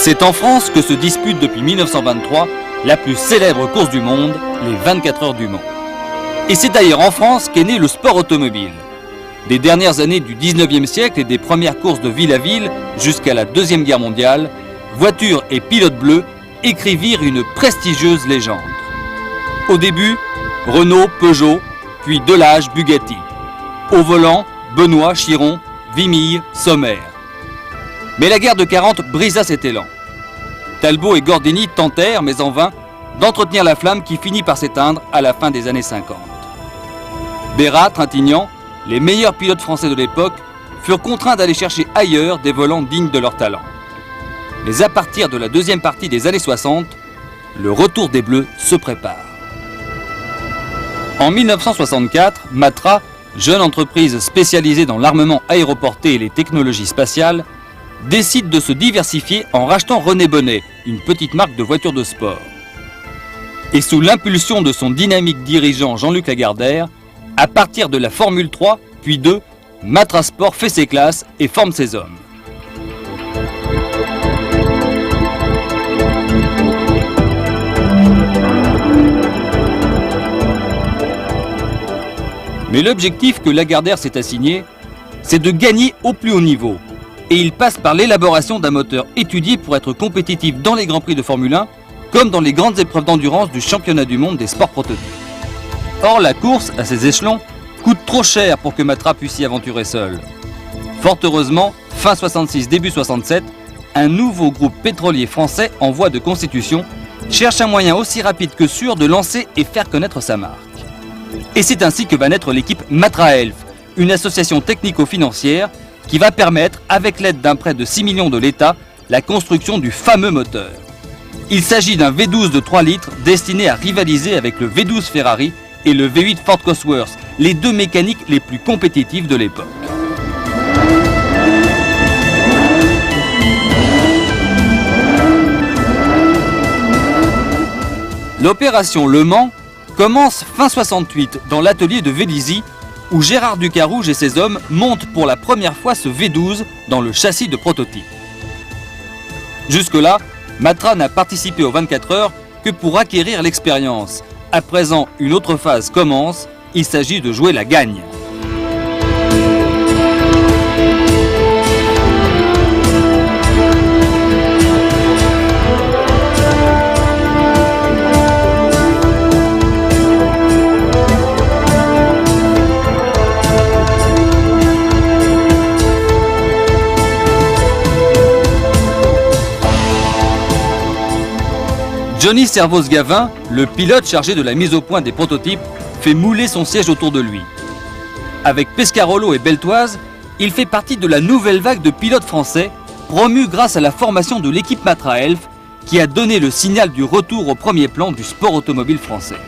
C'est en France que se dispute depuis 1923 la plus célèbre course du monde, les 24 heures du Mans. Et c'est d'ailleurs en France qu'est né le sport automobile. Des dernières années du 19e siècle et des premières courses de ville à ville jusqu'à la Deuxième Guerre mondiale, voitures et pilotes bleus écrivirent une prestigieuse légende. Au début, Renault, Peugeot, puis Delage, Bugatti. Au volant, Benoît, Chiron, Vimille, Sommer. Mais la guerre de 40 brisa cet élan. Talbot et Gordini tentèrent, mais en vain, d'entretenir la flamme qui finit par s'éteindre à la fin des années 50. Bérat, Trintignant, les meilleurs pilotes français de l'époque, furent contraints d'aller chercher ailleurs des volants dignes de leur talent. Mais à partir de la deuxième partie des années 60, le retour des Bleus se prépare. En 1964, Matra, jeune entreprise spécialisée dans l'armement aéroporté et les technologies spatiales, décide de se diversifier en rachetant René Bonnet, une petite marque de voitures de sport. Et sous l'impulsion de son dynamique dirigeant Jean-Luc Lagardère, à partir de la Formule 3, puis 2, Matra Sport fait ses classes et forme ses hommes. Mais l'objectif que Lagardère s'est assigné, c'est de gagner au plus haut niveau. Et il passe par l'élaboration d'un moteur étudié pour être compétitif dans les Grands Prix de Formule 1, comme dans les grandes épreuves d'endurance du championnat du monde des sports prototypes. Or, la course, à ces échelons, coûte trop cher pour que Matra puisse s'y aventurer seul. Fort heureusement, fin 66, début 67, un nouveau groupe pétrolier français en voie de constitution cherche un moyen aussi rapide que sûr de lancer et faire connaître sa marque. Et c'est ainsi que va naître l'équipe Matra Elf, une association technico-financière qui va permettre, avec l'aide d'un prêt de 6 millions de l'État, la construction du fameux moteur. Il s'agit d'un V12 de 3 litres destiné à rivaliser avec le V12 Ferrari et le V8 Ford Cosworth, les deux mécaniques les plus compétitives de l'époque. L'opération Le Mans commence fin 68 dans l'atelier de Vélizy, où Gérard Ducarouge et ses hommes montent pour la première fois ce V12 dans le châssis de prototype. Jusque-là, Matra n'a participé aux 24 heures que pour acquérir l'expérience. À présent, une autre phase commence, il s'agit de jouer la gagne. Johnny Servoz-Gavin, le pilote chargé de la mise au point des prototypes, fait mouler son siège autour de lui. Avec Pescarolo et Beltoise, il fait partie de la nouvelle vague de pilotes français, promus grâce à la formation de l'équipe Matra Elf, qui a donné le signal du retour au premier plan du sport automobile français.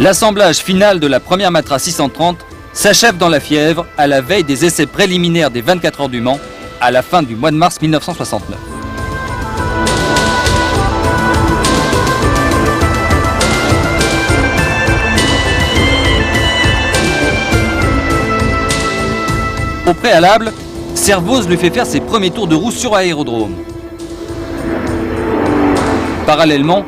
L'assemblage final de la première Matra 630 s'achève dans la fièvre à la veille des essais préliminaires des 24 heures du Mans à la fin du mois de mars 1969. Au préalable, Servoz lui fait faire ses premiers tours de roue sur aérodrome. Parallèlement,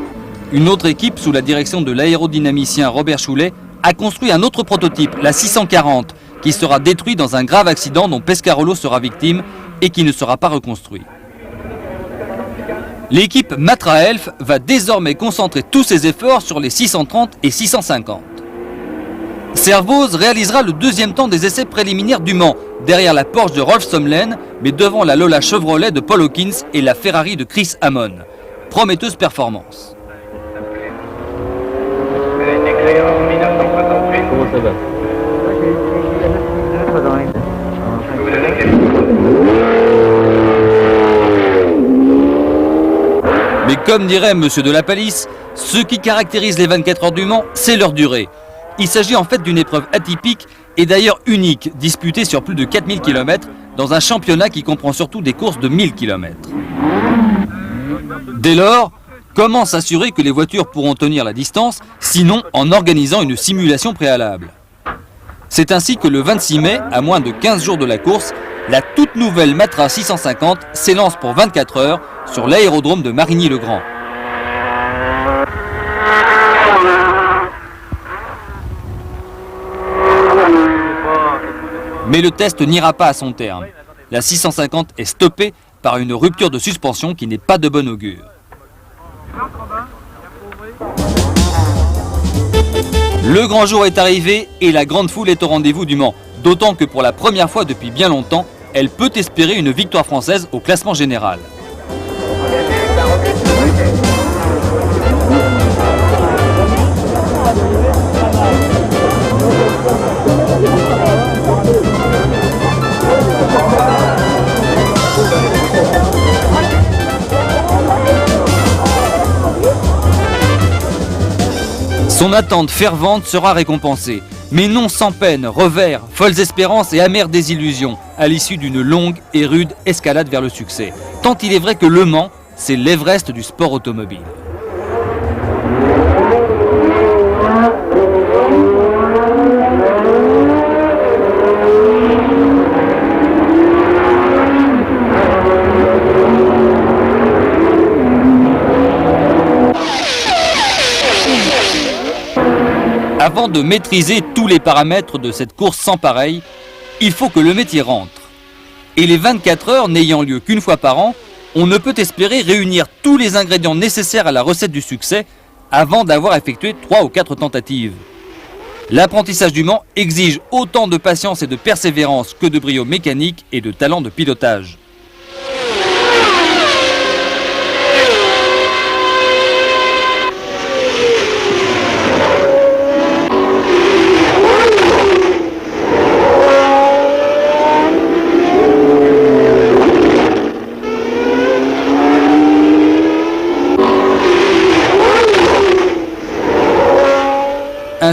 une autre équipe, sous la direction de l'aérodynamicien Robert Choulet, a construit un autre prototype, la 640, qui sera détruit dans un grave accident dont Pescarolo sera victime et qui ne sera pas reconstruit. L'équipe Matra Elf va désormais concentrer tous ses efforts sur les 630 et 650. Servoz réalisera le deuxième temps des essais préliminaires du Mans, derrière la Porsche de Rolf Somlen, mais devant la Lola Chevrolet de Paul Hawkins et la Ferrari de Chris Amon. Prometteuse performance. Comment ça va? Mais comme dirait Monsieur de la Palisse, ce qui caractérise les 24 heures du Mans, c'est leur durée. Il s'agit en fait d'une épreuve atypique et d'ailleurs unique, disputée sur plus de 4000 km dans un championnat qui comprend surtout des courses de 1000 km. Dès lors, comment s'assurer que les voitures pourront tenir la distance, sinon en organisant une simulation préalable? C'est ainsi que le 26 mai, à moins de 15 jours de la course, la toute nouvelle Matra 650 s'élance pour 24 heures sur l'aérodrome de Marigny-le-Grand. Mais le test n'ira pas à son terme. La 650 est stoppée par une rupture de suspension qui n'est pas de bon augure. Le grand jour est arrivé et la grande foule est au rendez-vous du Mans. D'autant que pour la première fois depuis bien longtemps, elle peut espérer une victoire française au classement général. Son attente fervente sera récompensée, mais non sans peine, revers, folles espérances et amères désillusions, à l'issue d'une longue et rude escalade vers le succès. Tant il est vrai que Le Mans, c'est l'Everest du sport automobile. Avant de maîtriser tous les paramètres de cette course sans pareil, il faut que le métier rentre. Et les 24 heures n'ayant lieu qu'une fois par an, on ne peut espérer réunir tous les ingrédients nécessaires à la recette du succès avant d'avoir effectué 3 ou 4 tentatives. L'apprentissage du Mans exige autant de patience et de persévérance que de brio mécanique et de talent de pilotage.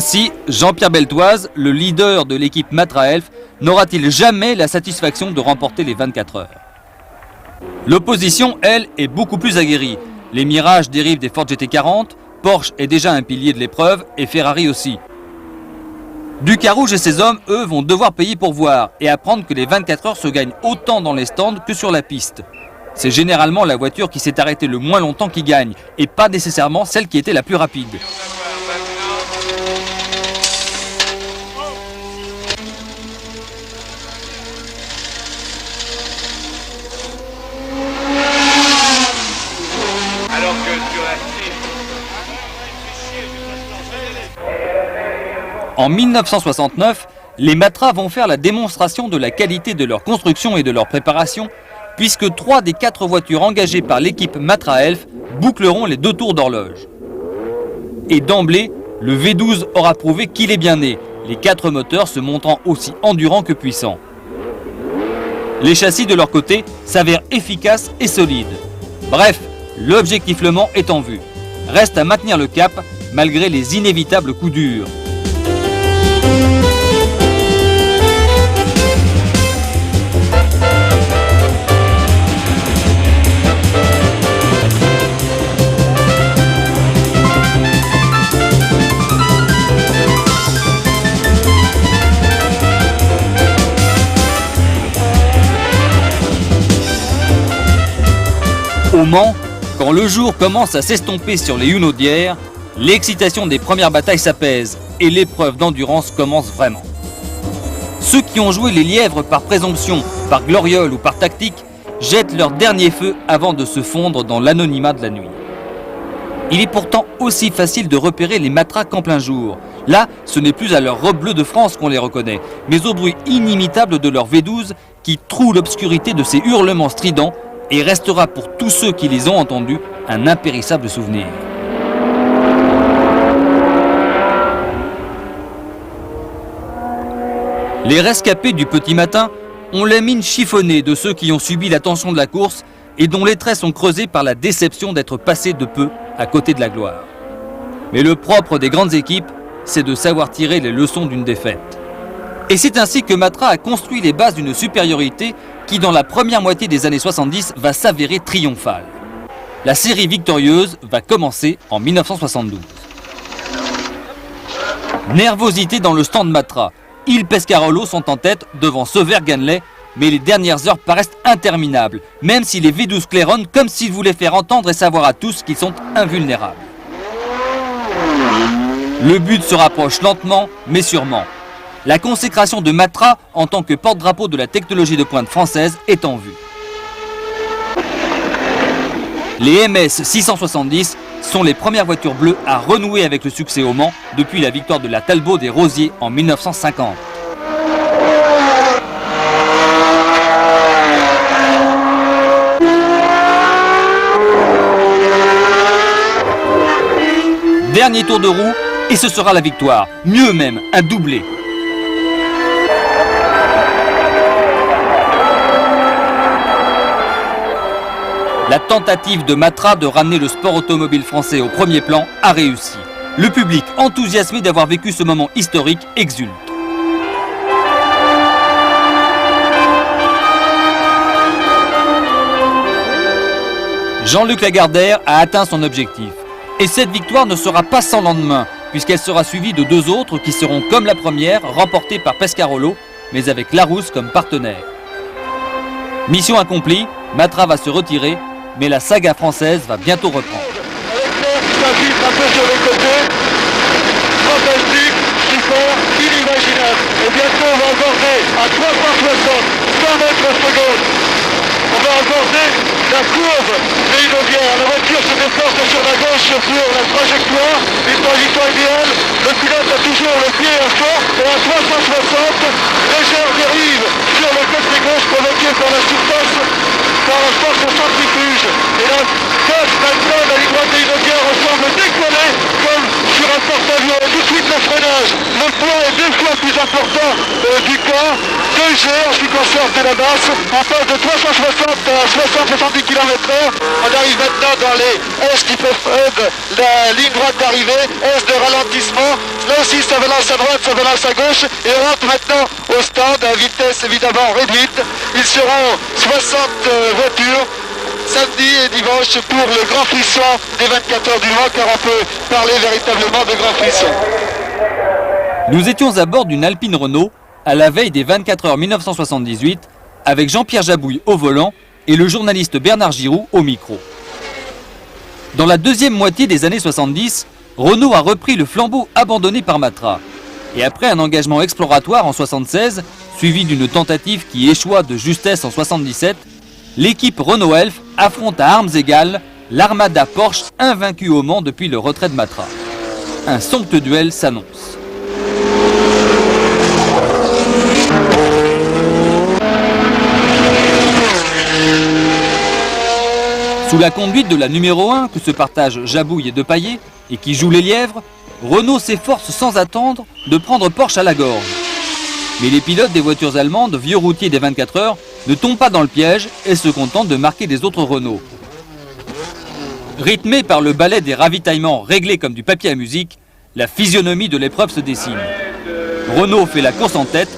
Ainsi, Jean-Pierre Beltoise, le leader de l'équipe Matra Elf, n'aura-t-il jamais la satisfaction de remporter les 24 heures. L'opposition, elle, est beaucoup plus aguerrie. Les Mirage dérivent des Ford GT40, Porsche est déjà un pilier de l'épreuve et Ferrari aussi. Ducarouge et ses hommes, eux, vont devoir payer pour voir et apprendre que les 24 heures se gagnent autant dans les stands que sur la piste. C'est généralement la voiture qui s'est arrêtée le moins longtemps qui gagne et pas nécessairement celle qui était la plus rapide. En 1969, les Matra vont faire la démonstration de la qualité de leur construction et de leur préparation, puisque 3 des 4 voitures engagées par l'équipe Matra Elf boucleront les 2 tours d'horloge. Et d'emblée, le V12 aura prouvé qu'il est bien né, les 4 moteurs se montrant aussi endurants que puissants. Les châssis de leur côté s'avèrent efficaces et solides. Bref, l'objectif Le Mans est en vue. Reste à maintenir le cap malgré les inévitables coups durs. Au Mans, quand le jour commence à s'estomper sur les Hunaudières, l'excitation des premières batailles s'apaise et l'épreuve d'endurance commence vraiment. Ceux qui ont joué les lièvres par présomption, par gloriole ou par tactique, jettent leur dernier feu avant de se fondre dans l'anonymat de la nuit. Il est pourtant aussi facile de repérer les matraques en plein jour. Là, ce n'est plus à leur robe bleue de France qu'on les reconnaît, mais au bruit inimitable de leur V12 qui troue l'obscurité de ses hurlements stridents et restera pour tous ceux qui les ont entendus un impérissable souvenir. Les rescapés du petit matin ont les mines chiffonnées de ceux qui ont subi la tension de la course et dont les traits sont creusés par la déception d'être passés de peu à côté de la gloire. Mais le propre des grandes équipes, c'est de savoir tirer les leçons d'une défaite. Et c'est ainsi que Matra a construit les bases d'une supériorité qui, dans la première moitié des années 70, va s'avérer triomphale. la série victorieuse va commencer en 1972. Nervosité dans le stand Matra. Il Pescarolo sont en tête devant Sauver Ganley, mais les dernières heures paraissent interminables, même si les V12 claironnent comme s'ils voulaient faire entendre et savoir à tous qu'ils sont invulnérables. Le but se rapproche lentement, mais sûrement. La consécration de Matra en tant que porte-drapeau de la technologie de pointe française est en vue. Les MS 670 sont les premières voitures bleues à renouer avec le succès au Mans depuis la victoire de la Talbot des Rosiers en 1950. Dernier tour de roue et ce sera la victoire, mieux même, un doublé. La tentative de Matra de ramener le sport automobile français au premier plan a réussi. Le public, enthousiasmé d'avoir vécu ce moment historique, exulte. Jean-Luc Lagardère a atteint son objectif. Et cette victoire ne sera pas sans lendemain, puisqu'elle sera suivie de deux autres qui seront comme la première, remportées par Pescarolo, mais avec Larousse comme partenaire. Mission accomplie, Matra va se retirer, mais la saga française va bientôt reprendre. Un peu sur les côtés, fantastique, super, inimaginable. Et bientôt on va aborder à 360, 100 mètres secondes. On va aborder la courbe des Inaudières. La voiture se déporte sur la gauche sur la trajectoire, une trajectoire idéale. Le pilote a toujours le pied à fond et à 360, légère dérive sur le côté gauche provoquée par la surface, par la force au centrifuge. Et la tête maintenant, la ligne droite des Inaudières ressemble décoller comme sur un porte-avions. Et tout de suite le freinage. Le poids est deux fois plus important du corps. 2G en ce qui concerne de la masse. On passe de 360 à 60-70 km/h. On arrive maintenant dans les S qui peuvent la ligne droite d'arrivée, S de ralentissement. Là aussi ça balance à droite, ça balance à gauche. Et on rentre maintenant au stand à vitesse évidemment réduite. Ils seront 60 voitures samedi et dimanche pour le grand frisson des 24 heures du Mans, car on peut parler véritablement de grand frisson. Nous étions à bord d'une Alpine Renault à la veille des 24 heures 1978 avec Jean-Pierre Jabouille au volant et le journaliste Bernard Giroux au micro. Dans la deuxième moitié des années 70, Renault a repris le flambeau abandonné par Matra. Et après un engagement exploratoire en 76, suivi d'une tentative qui échoua de justesse en 77, l'équipe Renault Elf affronte à armes égales l'armada Porsche invaincue au Mans depuis le retrait de Matra. Un somptueux duel s'annonce. Sous la conduite de la numéro 1 que se partagent Jabouille et Depailler et qui joue les lièvres, Renault s'efforce sans attendre de prendre Porsche à la gorge. Mais les pilotes des voitures allemandes, vieux routiers des 24 heures, ne tombent pas dans le piège et se contentent de marquer les autres Renault. Rythmé par le ballet des ravitaillements réglés comme du papier à musique, la physionomie de l'épreuve se dessine. Renault fait la course en tête,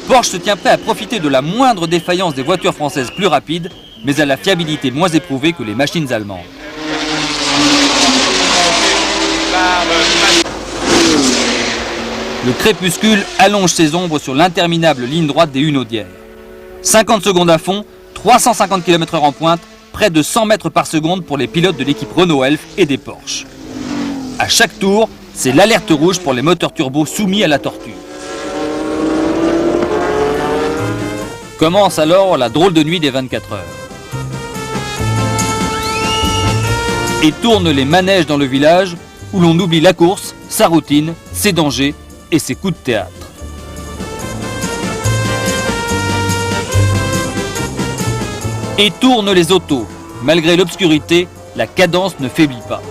Porsche se tient prêt à profiter de la moindre défaillance des voitures françaises plus rapides, mais à la fiabilité moins éprouvée que les machines allemandes. Le crépuscule allonge ses ombres sur l'interminable ligne droite des Hunaudières. 50 secondes à fond, 350 km/h en pointe, près de 100 mètres par seconde pour les pilotes de l'équipe Renault Elf et des Porsche. À chaque tour, c'est l'alerte rouge pour les moteurs turbo soumis à la tortue. Commence alors la drôle de nuit des 24 heures. Et tournent les manèges dans le village où l'on oublie la course, sa routine, ses dangers et ses coups de théâtre. Et tournent les autos. Malgré l'obscurité, la cadence ne faiblit pas.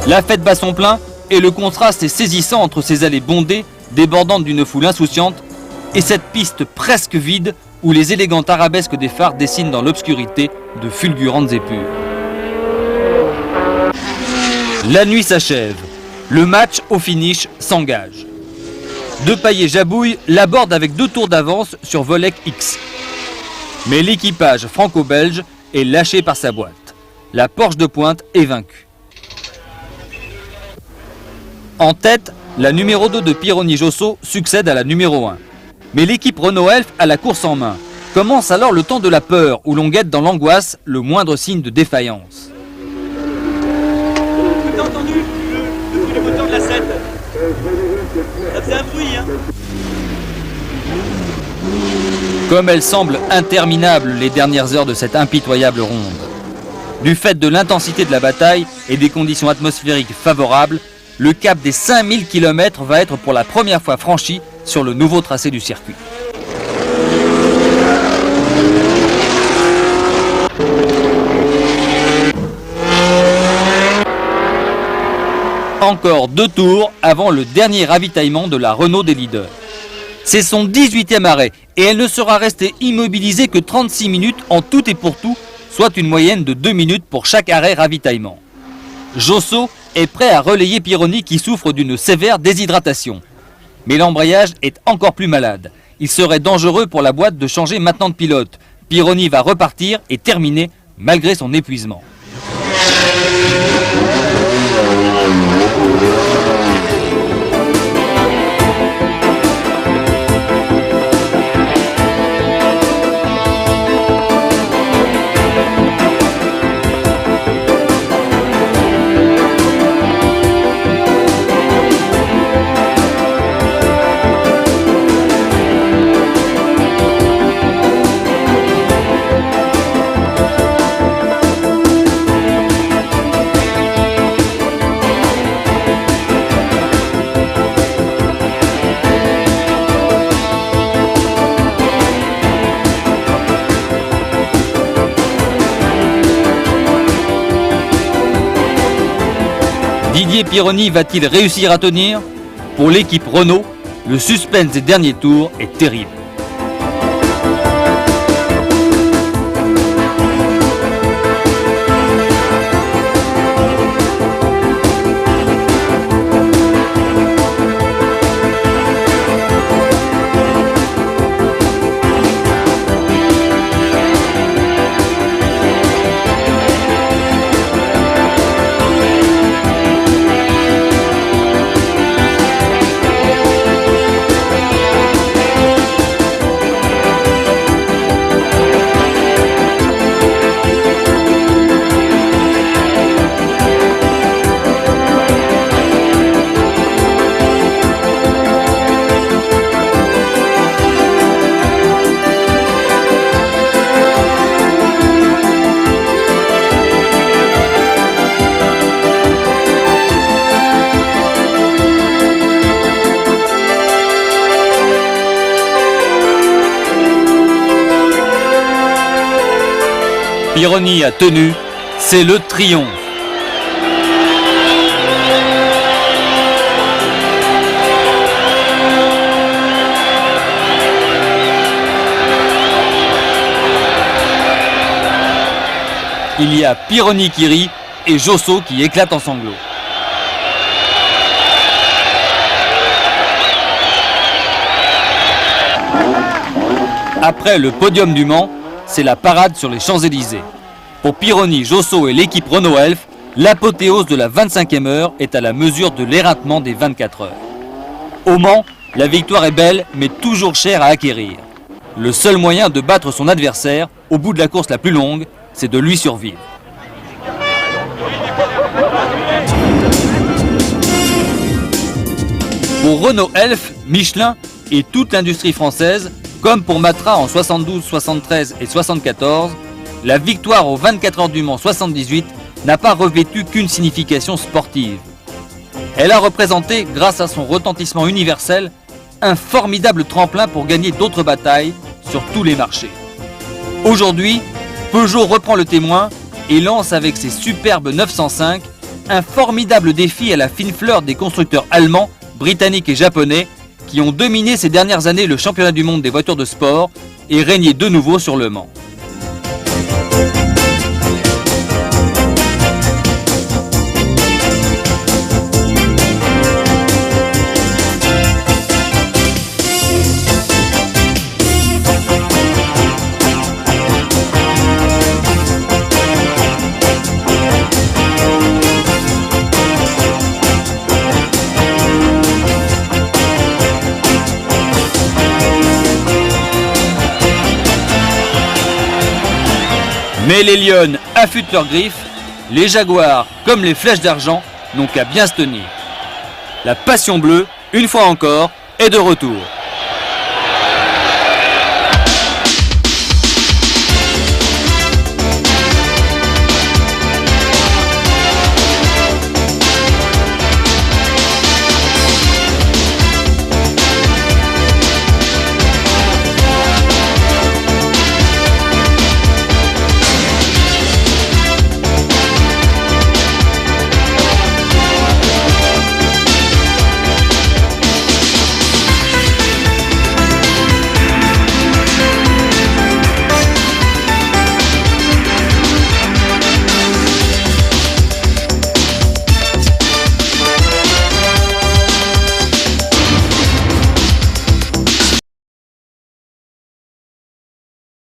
La fête bat son plein et le contraste est saisissant entre ces allées bondées, débordantes d'une foule insouciante, et cette piste presque vide où les élégantes arabesques des phares dessinent dans l'obscurité de fulgurantes épures. La nuit s'achève. Le match au finish s'engage. Depailler Jabouille l'aborde avec 2 tours d'avance sur Volek X. Mais l'équipage franco-belge est lâché par sa boîte. La Porsche de pointe est vaincue. En tête, la numéro 2 de Pironi Josso succède à la numéro 1. Mais l'équipe Renault Elf a la course en main. Commence alors le temps de la peur, où l'on guette dans l'angoisse le moindre signe de défaillance. Vous avez entendu le bruit du moteur de la 7 ? Ça faisait un bruit, hein ? Comme elles semblent interminables les dernières heures de cette impitoyable ronde. Du fait de l'intensité de la bataille et des conditions atmosphériques favorables, le cap des 5000 km va être pour la première fois franchi sur le nouveau tracé du circuit. Encore 2 tours avant le dernier ravitaillement de la Renault des leaders. C'est son 18e arrêt et elle ne sera restée immobilisée que 36 minutes en tout et pour tout, soit une moyenne de 2 minutes pour chaque arrêt ravitaillement. Josso est prêt à relayer Pironi qui souffre d'une sévère déshydratation. Mais l'embrayage est encore plus malade. Il serait dangereux pour la boîte de changer maintenant de pilote. Pironi va repartir et terminer malgré son épuisement. Didier Pironi va-t-il réussir à tenir? Pour l'équipe Renault, le suspense des derniers tours est terrible. Pironi a tenu, c'est le triomphe. Il y a Pironi qui rit et Josso qui éclate en sanglots. Après le podium du Mans, c'est la parade sur les Champs-Élysées. Pour Pironi, Josso et l'équipe Renault Elf, l'apothéose de la 25e heure est à la mesure de l'éreintement des 24 heures. Au Mans, la victoire est belle, mais toujours chère à acquérir. Le seul moyen de battre son adversaire, au bout de la course la plus longue, c'est de lui survivre. Pour Renault Elf, Michelin et toute l'industrie française, comme pour Matra en 72, 73 et 74, la victoire aux 24 heures du Mans 78 n'a pas revêtu qu'une signification sportive. Elle a représenté, grâce à son retentissement universel, un formidable tremplin pour gagner d'autres batailles sur tous les marchés. Aujourd'hui, Peugeot reprend le témoin et lance avec ses superbes 905 un formidable défi à la fine fleur des constructeurs allemands, britanniques et japonais qui ont dominé ces dernières années le championnat du monde des voitures de sport et régné de nouveau sur le Mans. Mais les lionnes affûtent leurs griffes, les jaguars, comme les flèches d'argent, n'ont qu'à bien se tenir. La passion bleue, une fois encore, est de retour.